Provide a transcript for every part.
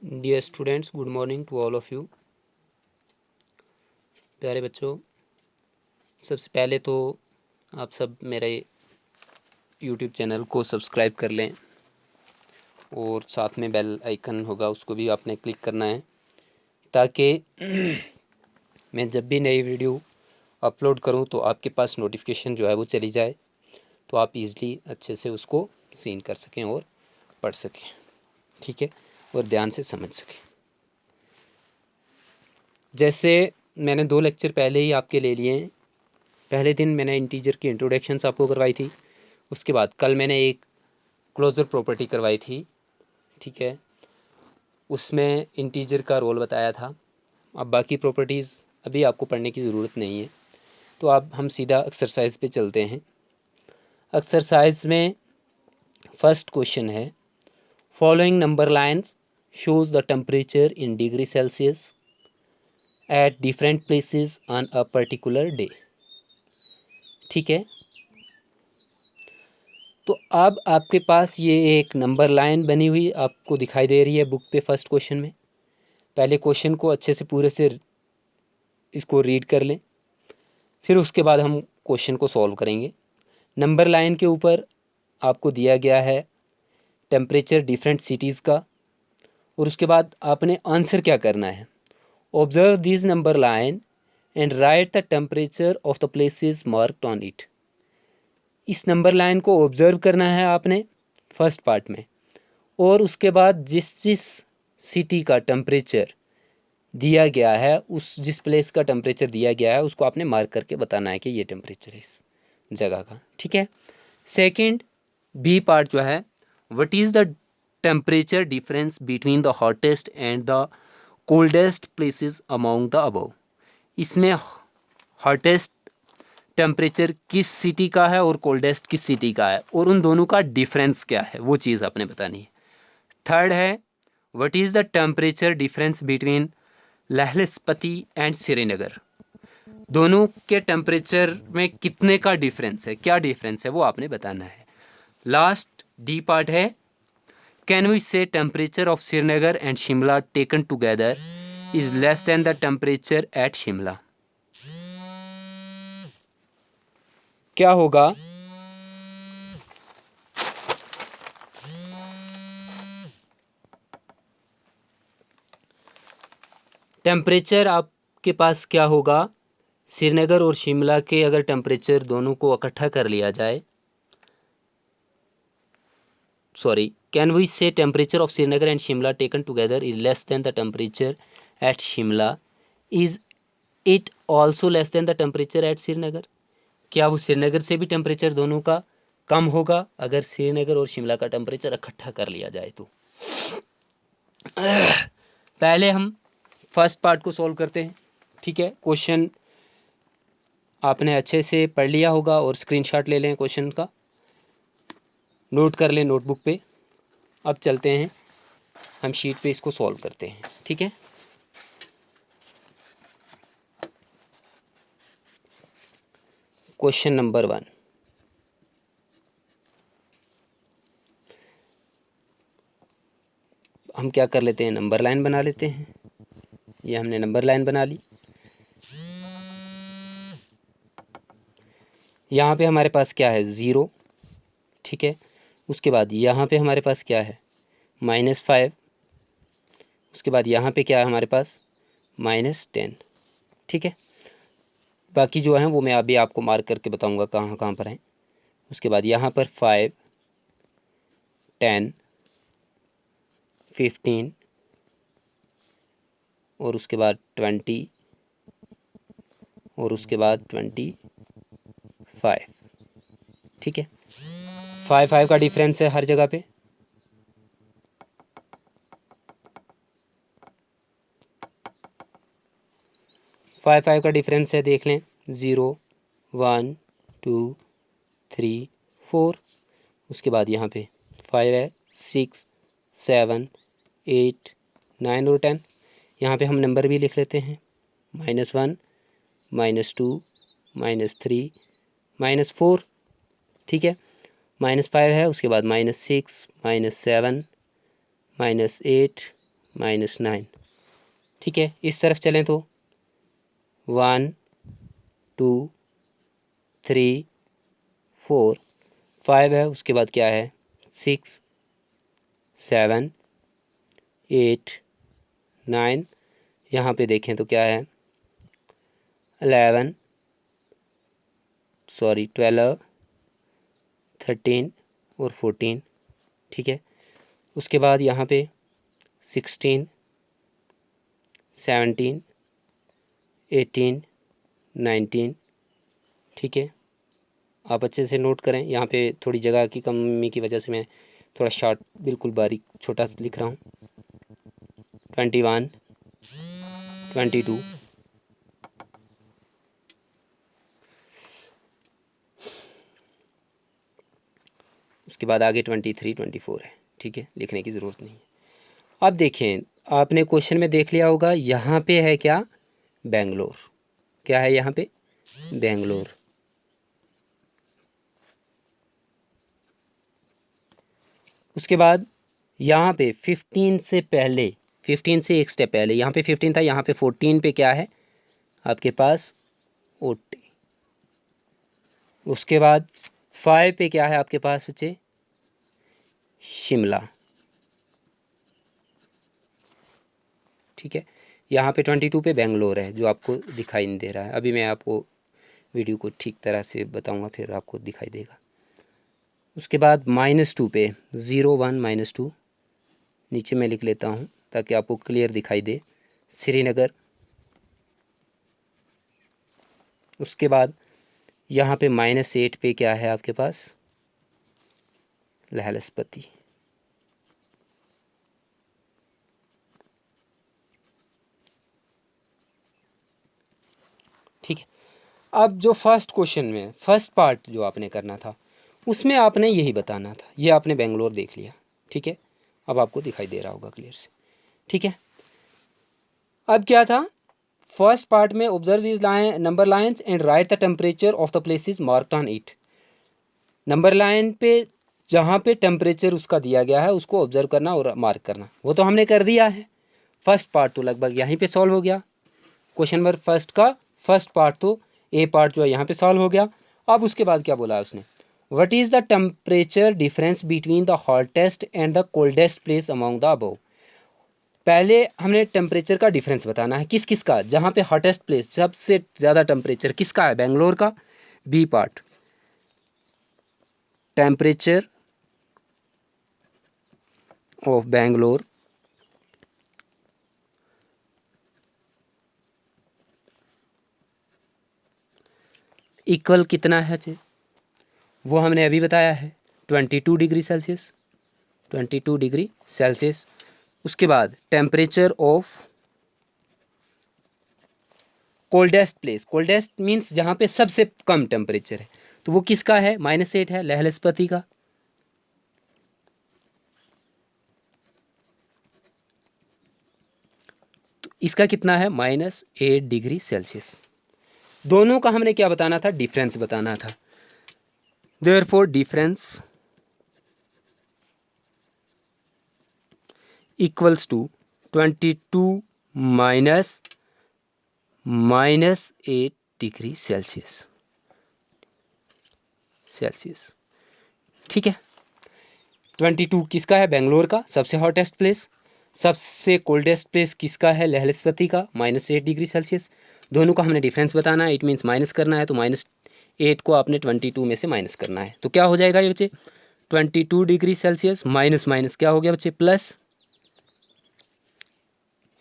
Dear students, good morning to all of you. प्यारे बच्चों, सबसे पहले तो आप सब मेरे यूट्यूब चैनल को सब्सक्राइब कर लें और साथ में बेल आइकन होगा, उसको भी आपने क्लिक करना है ताकि मैं जब भी नई वीडियो अपलोड करूं तो आपके पास नोटिफिकेशन जो है वो चली जाए, तो आप इजीली अच्छे से उसको सीन कर सकें और पढ़ सकें, ठीक है, और ध्यान से समझ सकें। जैसे मैंने 2 लेक्चर पहले ही आपके ले लिए हैं। पहले दिन मैंने इंटीजर की इंट्रोडक्शंस आपको करवाई थी, उसके बाद कल मैंने एक क्लोजर प्रॉपर्टी करवाई थी, ठीक है, उसमें इंटीजर का रोल बताया था। अब बाकी प्रॉपर्टीज़ अभी आपको पढ़ने की ज़रूरत नहीं है, तो अब हम सीधा एक्सरसाइज पे चलते हैं। एक्सरसाइज में फर्स्ट क्वेश्चन है, following number lines shows the temperature in degree Celsius at different places on a particular day. ठीक है, तो अब आपके पास ये एक नंबर लाइन बनी हुई आपको दिखाई दे रही है बुक पे फर्स्ट क्वेश्चन में। पहले क्वेश्चन को अच्छे से पूरे से इसको रीड कर लें, फिर उसके बाद हम क्वेश्चन को सॉल्व करेंगे। नंबर लाइन के ऊपर आपको दिया गया है टेम्परेचर डिफरेंट सिटीज़ का, और उसके बाद आपने आंसर क्या करना है, observe this number line and right the temperature of the places marked on it. इस नंबर लाइन को ऑब्जर्व करना है आपने फर्स्ट पार्ट में, और उसके बाद जिस जिस सिटी का टेम्परेचर दिया गया है, उस जिस प्लेस का टेम्परेचर दिया गया है उसको आपने मार्क करके बताना है कि ये टेम्परेचर है इस जगह का। ठीक है, सेकंड बी पार्ट जो है, what is the temperature difference between the hottest and the coldest places among the above. इसमें हॉटेस्ट टेम्परेचर किस सिटी का है और कोल्डेस्ट किस सिटी का है, और उन दोनों का डिफरेंस क्या है, वो चीज़ आपने बतानी है। थर्ड है, what is the temperature difference between Lahaul Spiti and Srinagar. दोनों के टेम्परेचर में कितने का डिफरेंस है, क्या डिफरेंस है, वो आपने बताना है। लास्ट डी पार्ट है, कैन वी से temperature of Srinagar and Shimla taken together is less than the temperature at Shimla. क्या होगा, टेम्परेचर आपके पास क्या होगा, श्रीनगर और शिमला के अगर टेम्परेचर दोनों को इकट्ठा कर लिया जाए, सॉरी, कैन वी से temperature of Srinagar and Shimla taken together is less than the temperature at Shimla, is it also less than the temperature at Srinagar. क्या वो श्रीनगर से भी टेम्परेचर दोनों का कम होगा अगर श्रीनगर और शिमला का टेम्परेचर इकट्ठा कर लिया जाए तो। पहले हम फर्स्ट पार्ट को सॉल्व करते हैं। ठीक है, क्वेश्चन आपने अच्छे से पढ़ लिया होगा और स्क्रीनशॉट ले लें, क्वेश्चन का नोट कर लें नोटबुक पे। अब चलते हैं, हम शीट पे इसको सॉल्व करते हैं। ठीक है, क्वेश्चन नंबर 1, हम क्या कर लेते हैं, नंबर लाइन बना लेते हैं। ये हमने नंबर लाइन बना ली। यहाँ पे हमारे पास क्या है, 0। ठीक है, उसके बाद यहाँ पे हमारे पास क्या है, -5। उसके बाद यहाँ पे क्या है हमारे पास, -10। ठीक है, बाकी जो है वो मैं अभी आपको मार्क करके बताऊँगा कहाँ कहाँ पर हैं। उसके बाद यहाँ पर 5, 10, 15 और उसके बाद 20 और उसके बाद 25। ठीक है, 5 का डिफरेंस है हर जगह पे। फाइव का डिफरेंस है, देख लें, 0, 1, 2, 3, 4। उसके बाद यहाँ पे 5 है, 6, 7, 8, 9 और 10। यहाँ पे हम नंबर भी लिख लेते हैं, -1, -2, -3, -4। ठीक है, -5 है, उसके बाद -6, -7, -8, -9। ठीक है, इस तरफ चलें तो 1 2 3 4 5 है, उसके बाद क्या है 6 7 8 9, यहाँ पे देखें तो क्या है 11 सॉरी 12 13 और 14। ठीक है, उसके बाद यहाँ पे 16 17 18 19। ठीक है, आप अच्छे से नोट करें, यहाँ पे थोड़ी जगह की कमी की वजह से मैं थोड़ा शॉर्ट बिल्कुल बारीक छोटा लिख रहा हूँ। 21 22 उसके बाद आगे 23 24 है। ठीक है, लिखने की ज़रूरत नहीं है। अब देखें, आपने क्वेश्चन में देख लिया होगा, यहाँ पे है क्या बेंगलोर। क्या है यहाँ पे बेंगलोर। उसके बाद यहाँ पे 15 से पहले, 15 से एक स्टेप पहले, यहाँ पे 15 था, यहाँ पे 14 पे क्या है आपके पास ओटी। उसके बाद 5 पे क्या है आपके पास बच्चे शिमला। ठीक है, यहाँ पे 22 पे बेंगलोर है जो आपको दिखाई नहीं दे रहा है। अभी मैं आपको वीडियो को ठीक तरह से बताऊँगा, फिर आपको दिखाई देगा। उसके बाद -2 पे 0 1 -2 नीचे मैं लिख लेता हूँ ताकि आपको क्लियर दिखाई दे श्रीनगर। उसके बाद यहाँ पे -8 पे क्या है आपके पास लहल स्पति। ठीक है, अब जो फर्स्ट क्वेश्चन में फर्स्ट पार्ट जो आपने करना था उसमें आपने यही बताना था। ये आपने बेंगलोर देख लिया। ठीक है, अब आपको दिखाई दे रहा होगा क्लियर से। ठीक है, अब क्या था फर्स्ट पार्ट में observe these line number lines and right the temperature of the places marked on it. Number line पे जहाँ पे टेम्परेचर उसका दिया गया है उसको ऑब्जर्व करना और मार्क करना, वो तो हमने कर दिया है। फर्स्ट पार्ट तो लगभग यहीं पे सॉल्व हो गया। क्वेश्चन नंबर फर्स्ट का फर्स्ट पार्ट तो ए पार्ट जो है यहाँ पे सॉल्व हो गया। अब उसके बाद क्या बोला उसने, what is the temperature difference between the hottest and the coldest place among the above. पहले हमने टेम्परेचर का डिफरेंस बताना है, किस किस का, जहाँ पे हॉटेस्ट प्लेस सबसे ज़्यादा टेम्परेचर किसका है बेंगलोर का। B part temperature of Bangalore equal कितना है जी, वो हमने अभी बताया है 22 डिग्री सेल्सियस, 22 डिग्री सेल्सियस। उसके बाद temperature of coldest place, coldest means जहाँ पे सबसे कम टेम्परेचर है, तो वो किसका है -8 है लहल स्पति का। तो इसका कितना है -8 डिग्री सेल्सियस। दोनों का हमने क्या बताना था डिफरेंस बताना था। देयरफॉर डिफरेंस इक्वल्स टू 22 माइनस -8 डिग्री सेल्सियस सेल्सियस। ठीक है, 22 किसका है बेंगलोर का सबसे हॉटेस्ट प्लेस, सबसे कोल्डेस्ट प्लेस किसका है लहल स्पति का -8 डिग्री सेल्सियस। दोनों का हमने डिफरेंस बताना है, इट मीन्स माइनस करना है, तो -8 को आपने 22 में से माइनस करना है। तो क्या हो जाएगा ये बच्चे 22 डिग्री सेल्सियस माइनस माइनस क्या हो गया बच्चे प्लस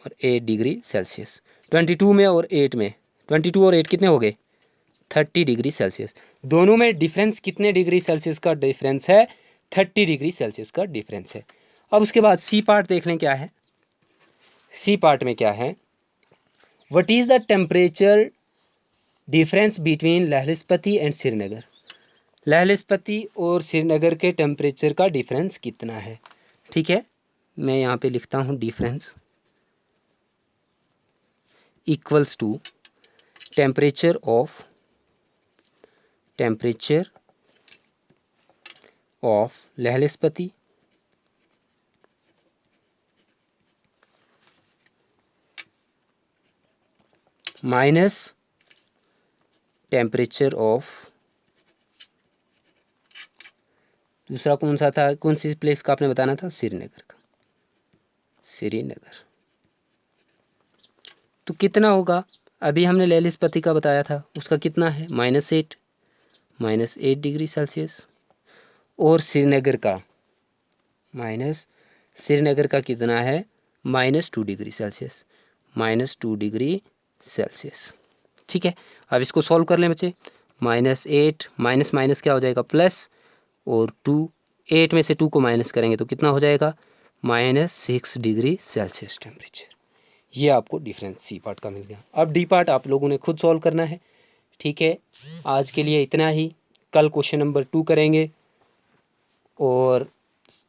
और 8 डिग्री सेल्सियस। 22 में और 8 में 22 और 8 कितने हो गए 30 डिग्री सेल्सियस। दोनों में डिफरेंस कितने डिग्री सेल्सियस का डिफरेंस है 30 डिग्री सेल्सियस का डिफरेंस है। अब उसके बाद सी पार्ट देख लें क्या है। सी पार्ट में क्या है, what is the temperature difference between Lahaul Spiti and Srinagar. लहल स्पति और श्रीनगर के टेम्परेचर का डिफरेंस कितना है। ठीक है, मैं यहाँ पे लिखता हूँ difference equals to temperature of Lahaul Spiti minus temperature of, दूसरा कौन सा था, कौन सी प्लेस का आपने बताना था, श्रीनगर का, श्रीनगर। तो कितना होगा, अभी हमने लेह स्पीति का बताया था, उसका कितना है -8 डिग्री सेल्सियस, और श्रीनगर का श्रीनगर का कितना है -2 डिग्री सेल्सियस, -2 डिग्री सेल्सियस। ठीक है, अब इसको सॉल्व कर लें बच्चे। -8 माइनस माइनस क्या हो जाएगा प्लस, और 2, 8 में से 2 को माइनस करेंगे तो कितना हो जाएगा -6 डिग्री सेल्सियस टेम्परेचर। ये आपको डिफरेंस सी पार्ट का मिल गया। अब डी पार्ट आप लोगों ने खुद सॉल्व करना है। ठीक है, आज के लिए इतना ही, कल क्वेश्चन नंबर 2 करेंगे, और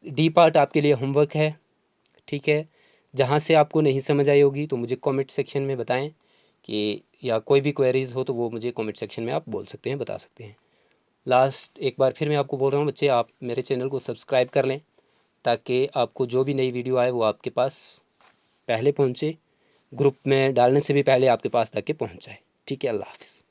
डी पार्ट आपके लिए होमवर्क है। ठीक है, जहाँ से आपको नहीं समझ आई होगी तो मुझे कमेंट सेक्शन में बताएं, कि या कोई भी क्वेरीज हो तो वो मुझे कमेंट सेक्शन में आप बोल सकते हैं, बता सकते हैं। लास्ट एक बार फिर मैं आपको बोल रहा हूँ बच्चे, आप मेरे चैनल को सब्सक्राइब कर लें, ताकि आपको जो भी नई वीडियो आए वो आपके पास पहले पहुँचे, ग्रुप में डालने से भी पहले आपके पास तक के पहुँच जाए। ठीक है, अल्लाह हाफ़िज़।